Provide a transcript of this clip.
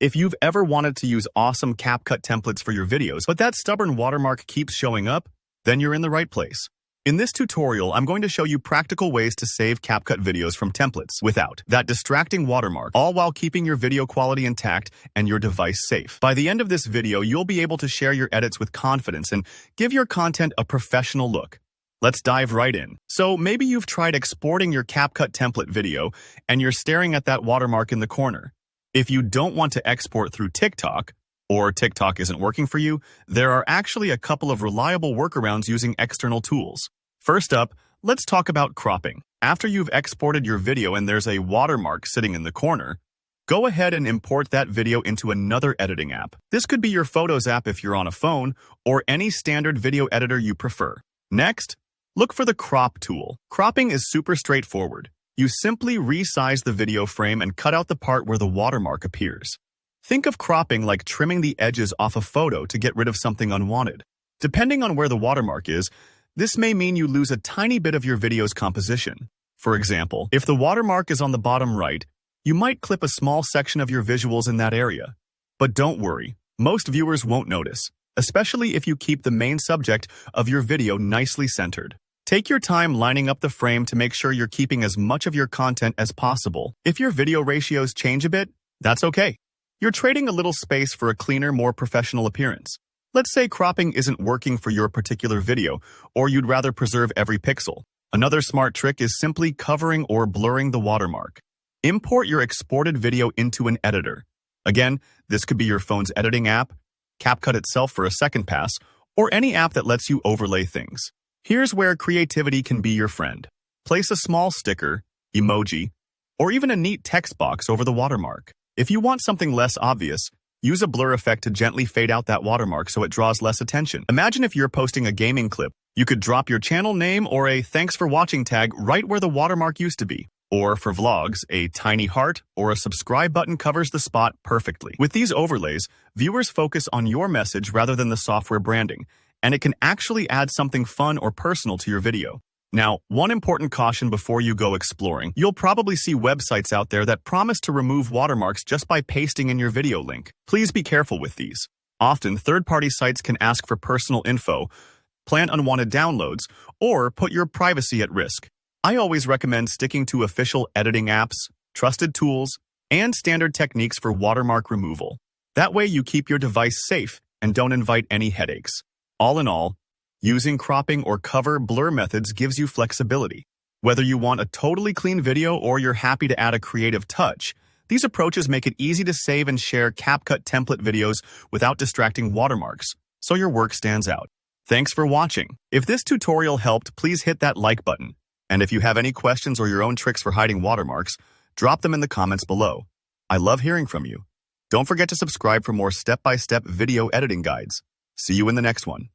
If you've ever wanted to use awesome CapCut templates for your videos, but that stubborn watermark keeps showing up, then you're in the right place. In this tutorial, I'm going to show you practical ways to save CapCut videos from templates without that distracting watermark, all while keeping your video quality intact and your device safe. By the end of this video, you'll be able to share your edits with confidence and give your content a professional look. Let's dive right in. So maybe you've tried exporting your CapCut template video and you're staring at that watermark in the corner. If you don't want to export through TikTok, or TikTok isn't working for you, there are actually a couple of reliable workarounds using external tools. First up, let's talk about cropping. After you've exported your video and there's a watermark sitting in the corner, go ahead and import that video into another editing app. This could be your Photos app if you're on a phone, or any standard video editor you prefer. Next, look for the crop tool. Cropping is super straightforward. You simply resize the video frame and cut out the part where the watermark appears. Think of cropping like trimming the edges off a photo to get rid of something unwanted. Depending on where the watermark is, this may mean you lose a tiny bit of your video's composition. For example, if the watermark is on the bottom right, you might clip a small section of your visuals in that area. But don't worry, most viewers won't notice, especially if you keep the main subject of your video nicely centered. Take your time lining up the frame to make sure you're keeping as much of your content as possible. If your video ratios change a bit, that's okay. You're trading a little space for a cleaner, more professional appearance. Let's say cropping isn't working for your particular video, or you'd rather preserve every pixel. Another smart trick is simply covering or blurring the watermark. Import your exported video into an editor. Again, this could be your phone's editing app, CapCut itself for a second pass, or any app that lets you overlay things. Here's where creativity can be your friend. Place a small sticker, emoji, or even a neat text box over the watermark. If you want something less obvious, use a blur effect to gently fade out that watermark so it draws less attention. Imagine if you're posting a gaming clip, you could drop your channel name or a thanks for watching tag right where the watermark used to be. Or for vlogs, a tiny heart or a subscribe button covers the spot perfectly. With these overlays, viewers focus on your message rather than the software branding, and it can actually add something fun or personal to your video. Now, one important caution before you go exploring. You'll probably see websites out there that promise to remove watermarks just by pasting in your video link. Please be careful with these. Often, third-party sites can ask for personal info, plan unwanted downloads, or put your privacy at risk. I always recommend sticking to official editing apps, trusted tools, and standard techniques for watermark removal. That way you keep your device safe and don't invite any headaches. All in all, using cropping or cover blur methods gives you flexibility. Whether you want a totally clean video or you're happy to add a creative touch, these approaches make it easy to save and share CapCut template videos without distracting watermarks, so your work stands out. Thanks for watching. If this tutorial helped, please hit that like button. And if you have any questions or your own tricks for hiding watermarks, drop them in the comments below. I love hearing from you. Don't forget to subscribe for more step-by-step video editing guides. See you in the next one.